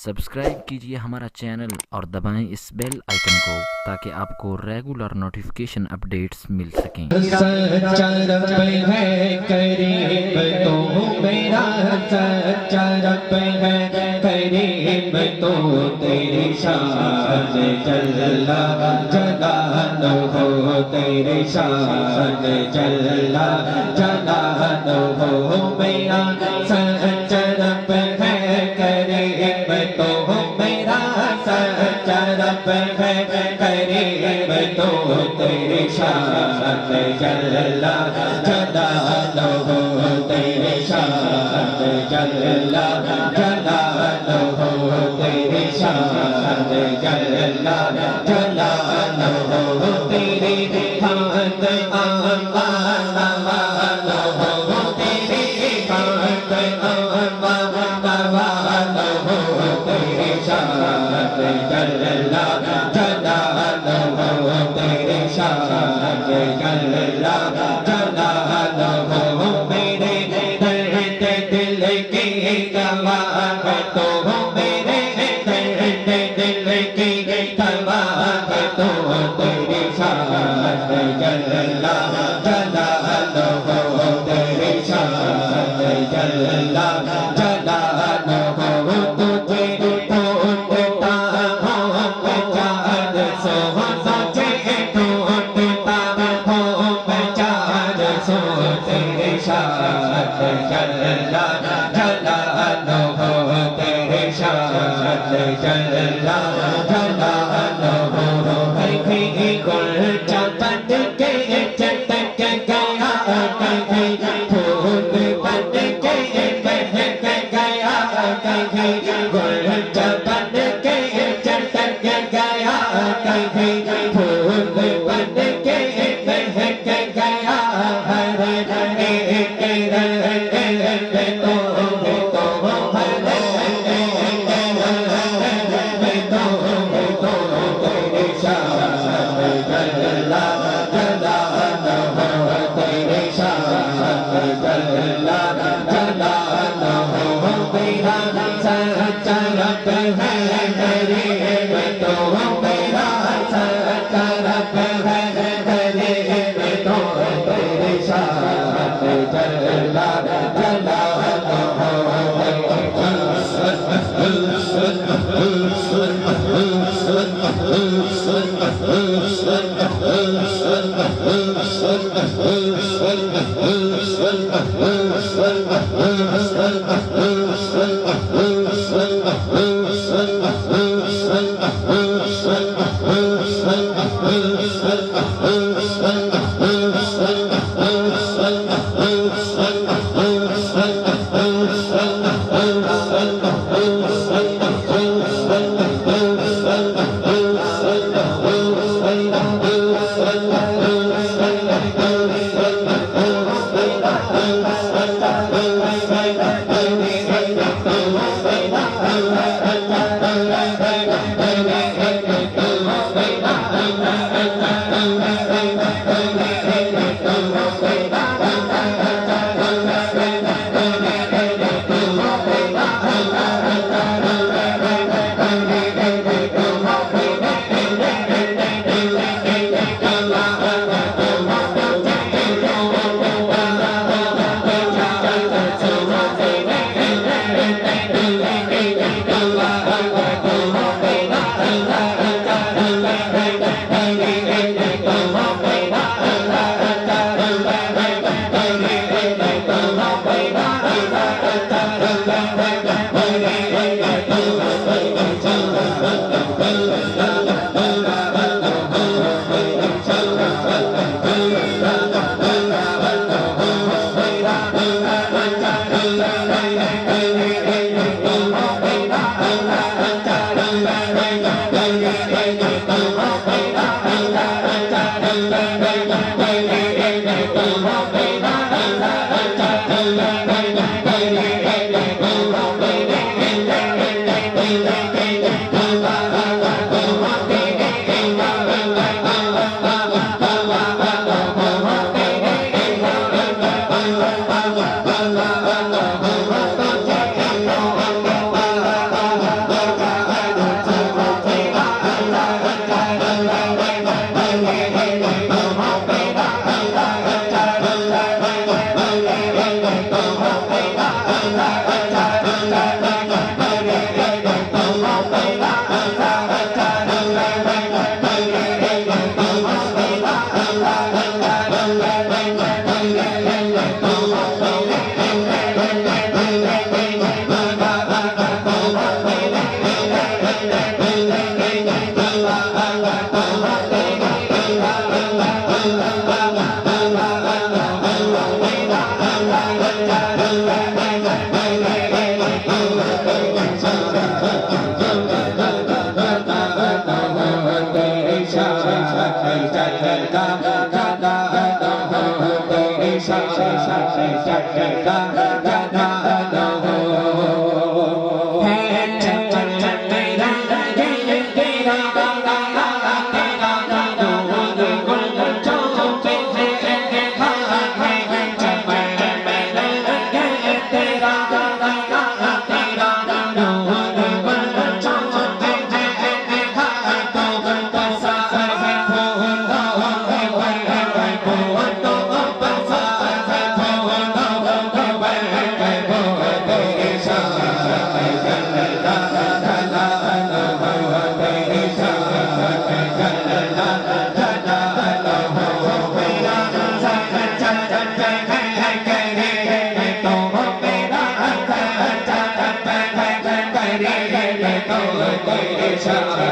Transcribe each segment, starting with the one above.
Subscribe कीजिए हमारा channel और दबाएं इस बेल आइकन को ताकि आपको रेगुलर नोटिफिकेशन अपडेट्स मिल सकें। सच्चा रब है करीम तो मेरा सच्चा रब है करीम तो तेरी शान जल्ला जलालो हो तेरी शान जल्ला जलालो हो मेरा सच्चा रब है करीम तो मेरा सच्चा रब है करीम तो तेरी शान जल्ला जलालो हो तेरी शान जल्ला जलालो हो तेरी शान जल्ला जलालो हो तेरी हाथ आवालो हो तेरी हाथ आवालो हो तेरी शान जल्ला जलालो हो तेरी शान जल्ला जलालो हो मेरे दर्द दिल की दवा तो मेरे दर्द दिल की दवा तो तेरी शान जल्ला जलालो हो तेरी शान जल्ला जलालो हो तुझे ढूंढता हूँ बेचार सो सोचे ढूंढता हूँ बेचार सो तेरी शान जल्ला जलालो हो तेरी शान जल्ला जलालो हो कहीं गुलचा बन के चटक गया कहीं फूल बन के महक गया कहीं गुलचा बन के चटक गया कहीं फूल बन के महक गया हर एक रंग तो हर एक रंग तो तेरी शान जल्ला जलालो हो तेरी शान जल्ला जलालो हो मेरा सच्चा रब है करीम तो मेरा सच्चा रब है करीम तो तेरी शान जल्ला जलालो तेरी शान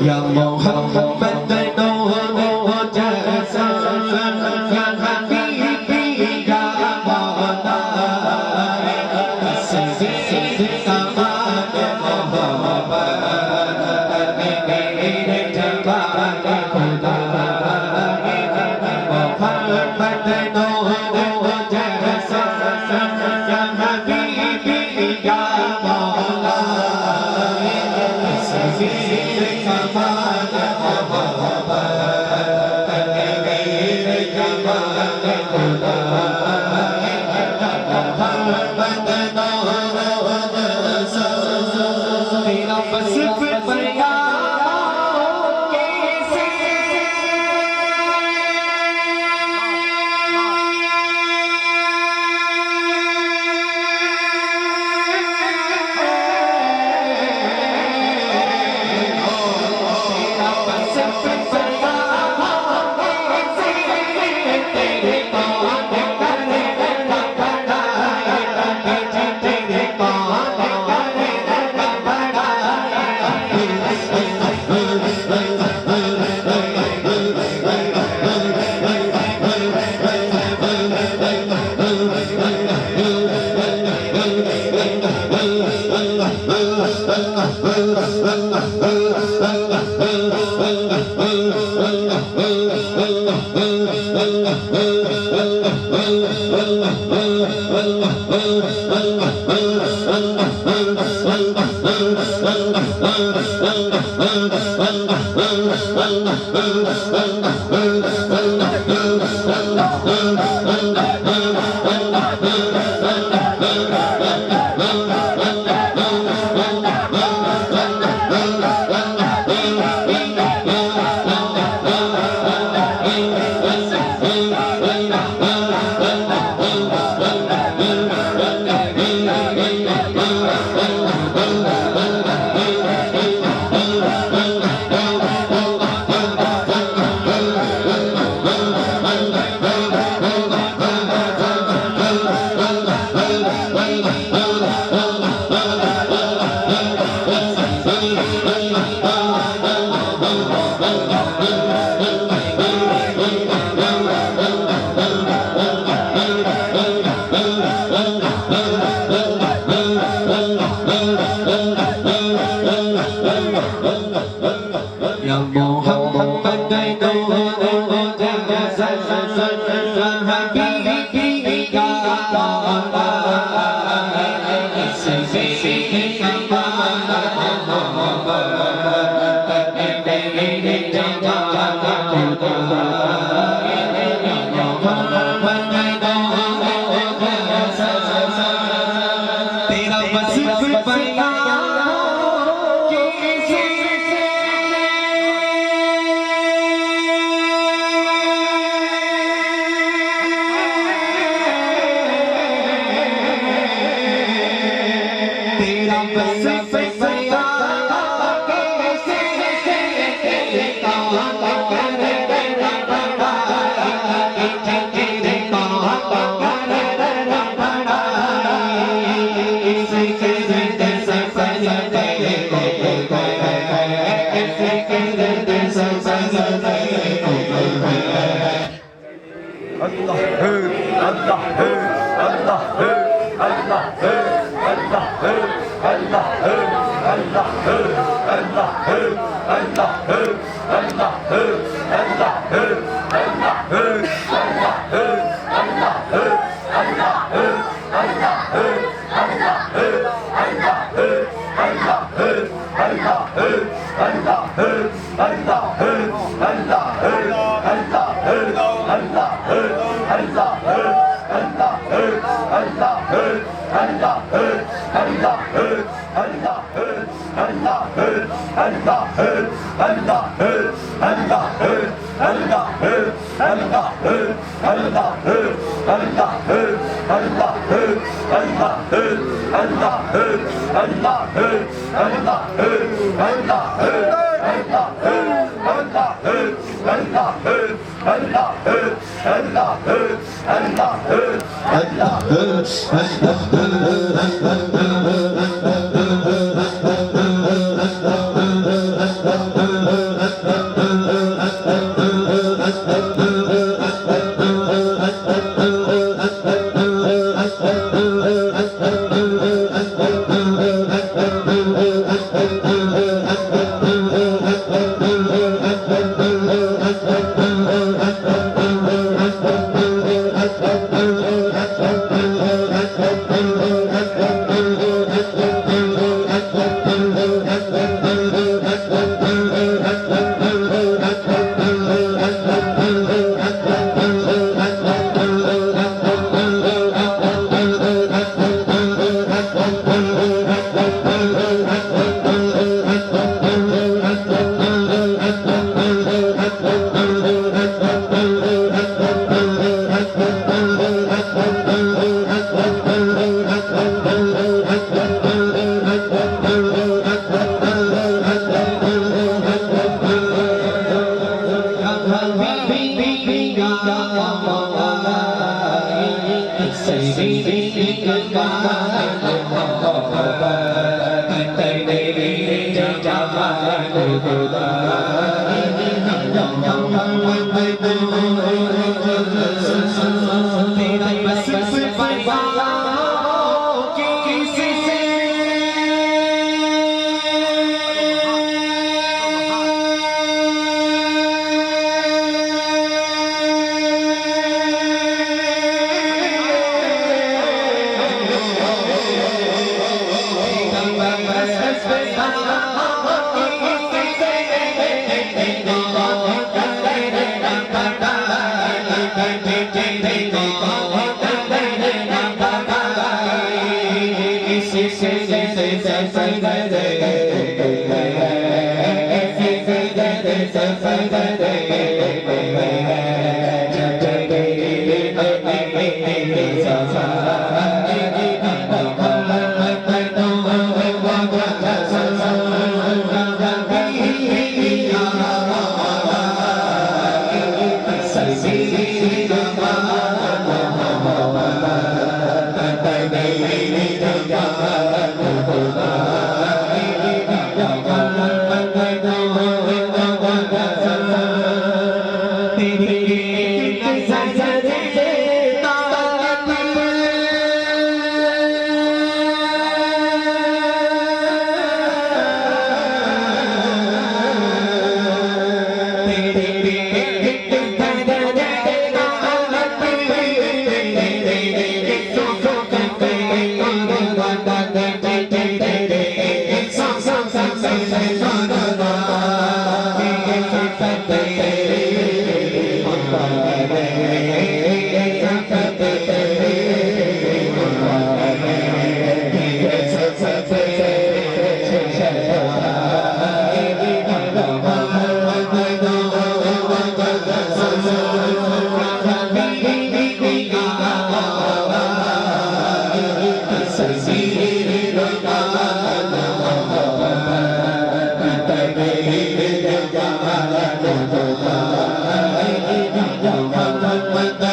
Ya Muhammad no jasa ya habibi ya mawla sisi kamat mohabbat mere jabal khuda Muhammad no jasa ya habibi ya mawla sisi Say Thank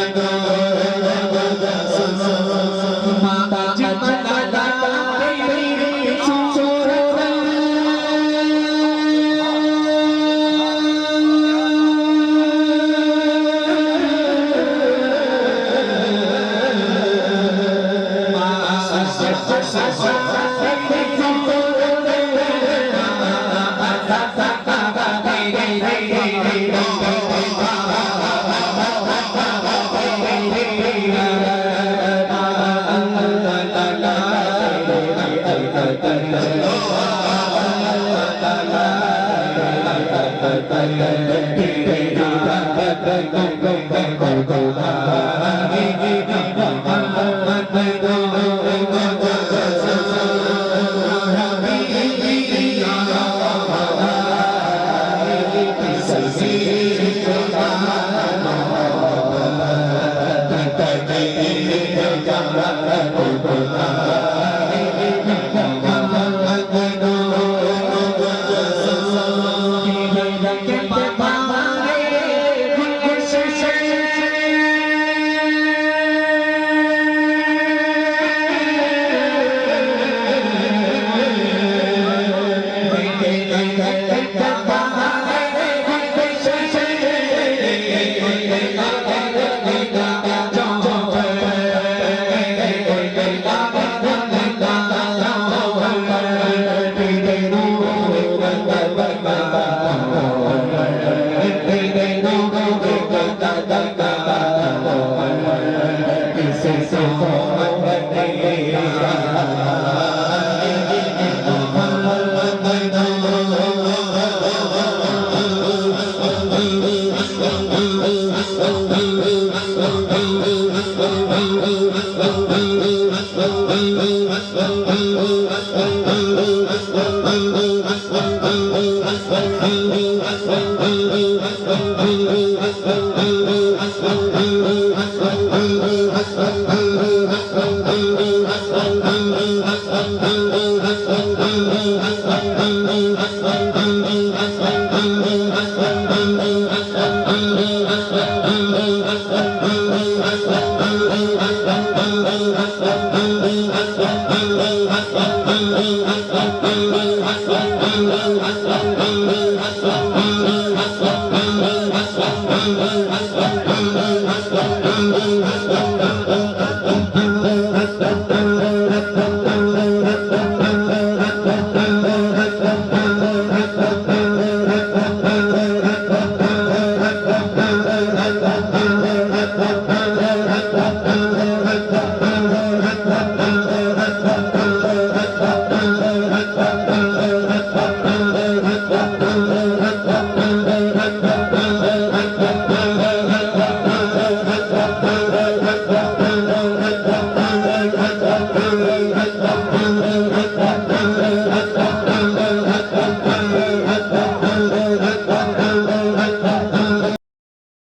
you. Thank you.